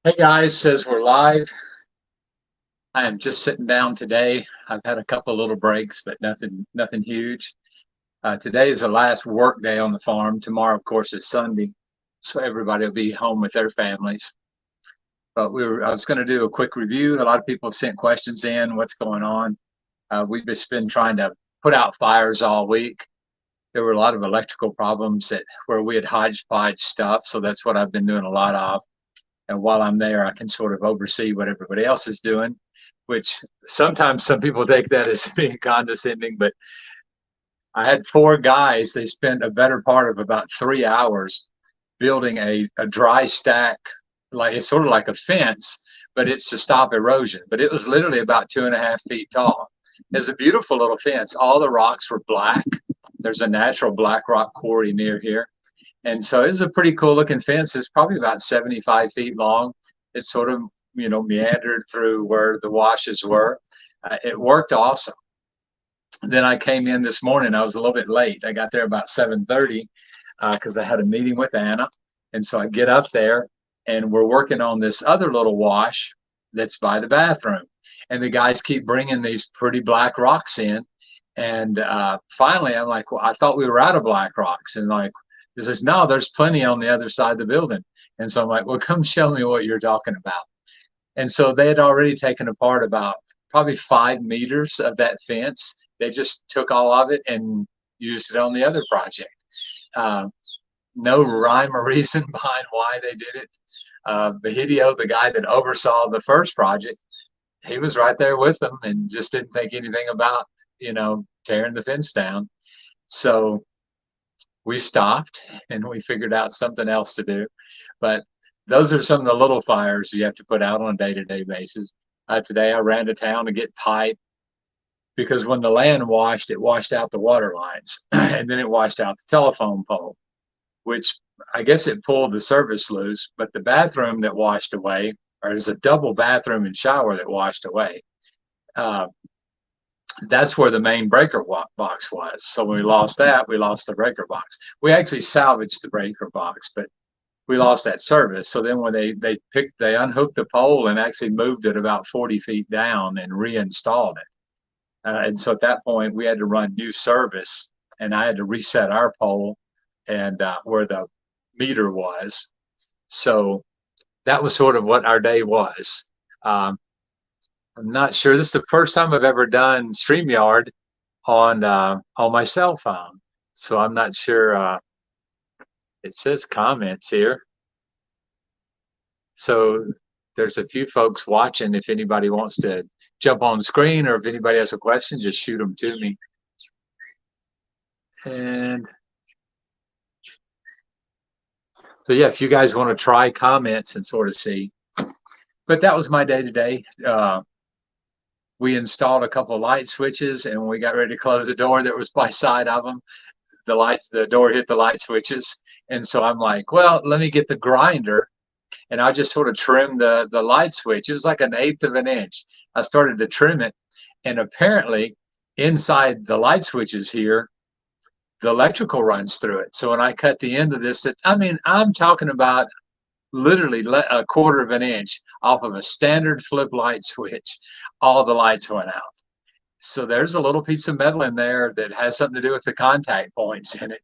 Hey guys, says we're live. I am just sitting down today. I've had a couple little breaks, but nothing huge. Today is the last work day on the farm. Tomorrow, of course, is Sunday, so everybody will be home with their families. But I was going to do a quick review. A lot of people have sent questions in. What's going on? We've just been trying to put out fires all week. There were a lot of electrical problems where we had hodgepodge stuff, so that's what I've been doing a lot of. And while I'm there, I can sort of oversee what everybody else is doing, which sometimes some people take that as being condescending. But I had four guys. They spent a better part of about 3 hours building a dry stack, like it's sort of like a fence, but it's to stop erosion. But it was literally about 2.5 feet tall. It's a beautiful little fence. All the rocks were black. There's a natural black rock quarry near here. And so it's a pretty cool looking fence. It's probably about 75 feet long. It sort of, meandered through where the washes were. It worked awesome. Then I came in this morning. I was a little bit late. I got there about 7:30 because I had a meeting with Anna. And so I get up there and we're working on this other little wash that's by the bathroom. And the guys keep bringing these pretty black rocks in. And finally, I'm like, well, I thought we were out of black rocks. And like, he says, no, there's plenty on the other side of the building. And so I'm like, well, come show me what you're talking about. And so they had already taken apart about probably 5 meters of that fence. They just took all of it and used it on the other project. Uh, no rhyme or reason behind why they did it. Bahidio, the guy that oversaw the first project, he was right there with them and just didn't think anything about, tearing the fence down. So we stopped and we figured out something else to do. But those are some of the little fires you have to put out on a day-to-day basis. Today I ran to town to get pipe because when the land washed, it washed out the water lines and then it washed out the telephone pole, which I guess it pulled the service loose. But the bathroom that washed away, or there's a double bathroom and shower that washed away. Uh, that's where the main breaker box was. So when we lost that, we lost the breaker box. We actually salvaged the breaker box, but we lost that service. So then when they unhooked the pole and actually moved it about 40 feet down and reinstalled it. And so at that point, we had to run new service, and I had to reset our pole and where the meter was. So that was sort of what our day was. I'm not sure. This is the first time I've ever done StreamYard on my cell phone, so I'm not sure. It says comments here, so there's a few folks watching. If anybody wants to jump on the screen, or if anybody has a question, just shoot them to me. And so yeah, if you guys want to try comments and sort of see. But that was my day today. We installed a couple of light switches, and when we got ready to close the door that was by side of them, the door hit the light switches. And so I'm like, well, let me get the grinder, and I just sort of trimmed the light switch. It was like 1/8 of an inch. I started to trim it, and apparently inside the light switches here, the electrical runs through it. So when I cut the end of this, I'm talking about literally 1/4 of an inch off of a standard flip light switch. All the lights went out. So there's a little piece of metal in there that has something to do with the contact points in it.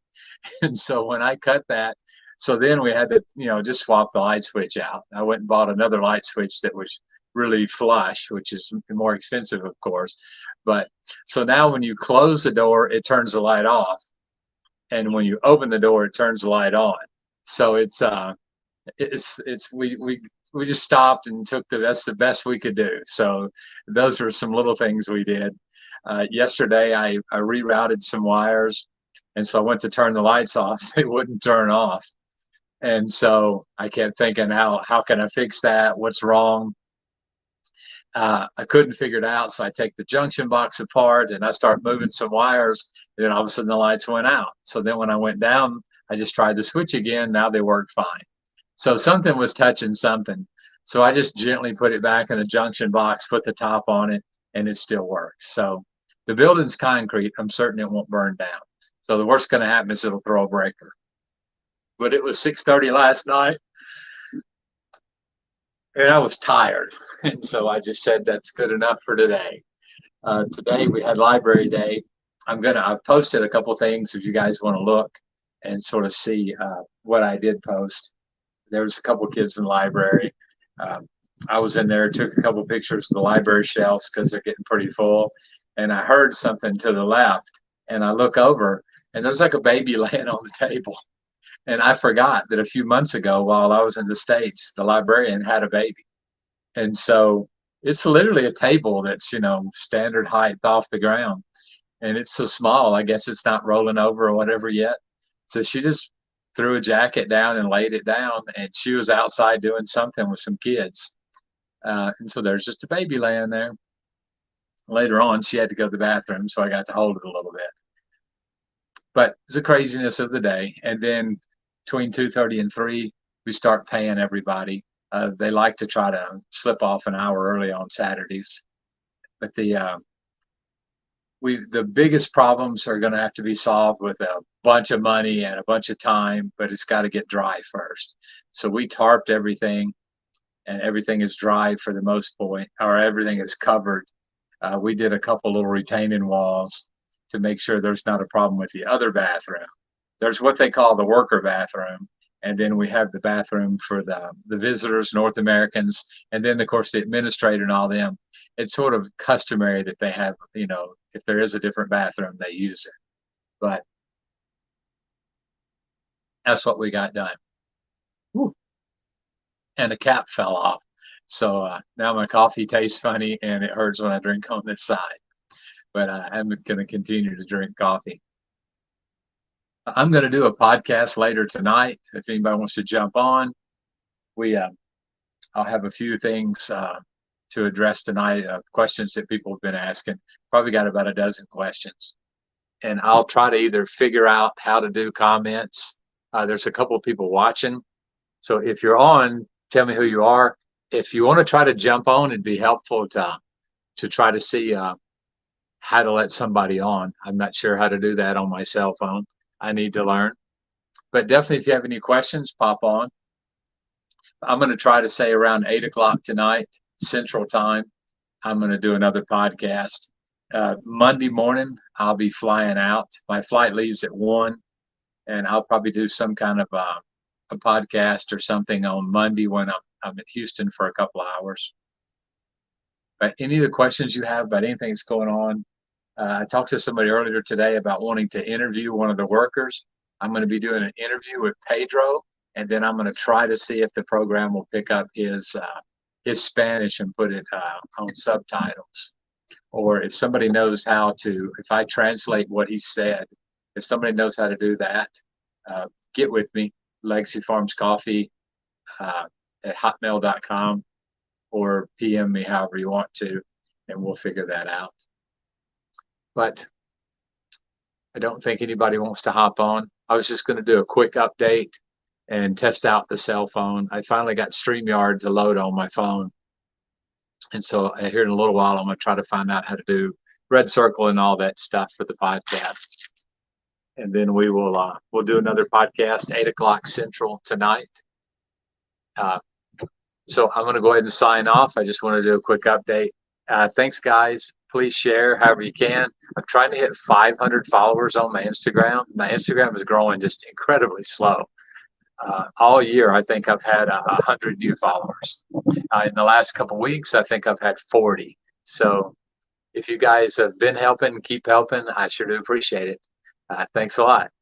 And so when I cut that, so then we had to, just swap the light switch out. I went and bought another light switch that was really flush, which is more expensive, of course. But so now when you close the door, it turns the light off. And when you open the door, it turns the light on. So we just stopped and that's the best we could do. So those were some little things we did. Yesterday I rerouted some wires, and so I went to turn the lights off. They wouldn't turn off. And so I kept thinking, how can I fix that? What's wrong? I couldn't figure it out. So I take the junction box apart and I start moving some wires, and then all of a sudden the lights went out. So then when I went down, I just tried the switch again. Now they worked fine. So something was touching something. So I just gently put it back in the junction box, put the top on it, and it still works. So the building's concrete. I'm certain it won't burn down. So the worst going to happen is it'll throw a breaker. But it was 6:30 last night, and I was tired. And so I just said, that's good enough for today. Today we had library day. I've posted a couple things if you guys want to look and sort of see what I did post. There was a couple kids in the library. Um, I was in there, took a couple pictures of the library shelves because they're getting pretty full. And I heard something to the left, and I look over, and there's like a baby laying on the table. And I forgot that a few months ago, while I was in the States, the librarian had a baby. And so it's literally a table that's, standard height off the ground. And it's so small, I guess it's not rolling over or whatever yet. So she just threw a jacket down and laid it down, and she was outside doing something with some kids. And so there's just a baby laying there. Later on, she had to go to the bathroom, so I got to hold it a little bit. But it's the craziness of the day. And then between 2:30 and 3, we start paying everybody. They like to try to slip off an hour early on Saturdays. But the biggest problems are going to have to be solved with a bunch of money and a bunch of time, but it's got to get dry first. So we tarped everything, and everything is dry for the most point, or everything is covered. We did a couple little retaining walls to make sure there's not a problem with the other bathroom. There's what they call the worker bathroom, and then we have the bathroom for the visitors, North Americans, and then of course the administrator and all them. It's sort of customary that they have, if there is a different bathroom, they use it. But that's what we got done. Whew. And the cap fell off. So now my coffee tastes funny and it hurts when I drink on this side. But I'm going to continue to drink coffee. I'm going to do a podcast later tonight. If anybody wants to jump on, I'll have a few things to address tonight, questions that people have been asking. Probably got about a dozen questions. And I'll try to either figure out how to do comments. There's a couple of people watching. So if you're on, tell me who you are. If you want to try to jump on, it'd be helpful to try to see how to let somebody on. I'm not sure how to do that on my cell phone. I need to learn. But definitely, if you have any questions, pop on. I'm going to try to say around 8 o'clock tonight, Central Time, I'm going to do another podcast. Monday morning, I'll be flying out. My flight leaves at 1, and I'll probably do some kind of a podcast or something on Monday when I'm in Houston for a couple of hours. But any of the questions you have about anything that's going on, I talked to somebody earlier today about wanting to interview one of the workers. I'm going to be doing an interview with Pedro, and then I'm going to try to see if the program will pick up his Spanish and put it on subtitles. Or if somebody knows how to, if I translate what he said, if somebody knows how to do that, get with me, Legacy Farms Coffee at hotmail.com, or PM me however you want to, and we'll figure that out. But I don't think anybody wants to hop on. I was just going to do a quick update and test out the cell phone. I finally got StreamYard to load on my phone. And so here in a little while, I'm going to try to find out how to do Red Circle and all that stuff for the podcast. And then we'll do another podcast, 8 o'clock Central tonight. So I'm going to go ahead and sign off. I just want to do a quick update. Thanks, guys. Please share however you can. I'm trying to hit 500 followers on my Instagram. My Instagram is growing just incredibly slow. All year, I think I've had 100 new followers. In the last couple of weeks, I think I've had 40. So if you guys have been helping, keep helping. I sure do appreciate it. Thanks a lot.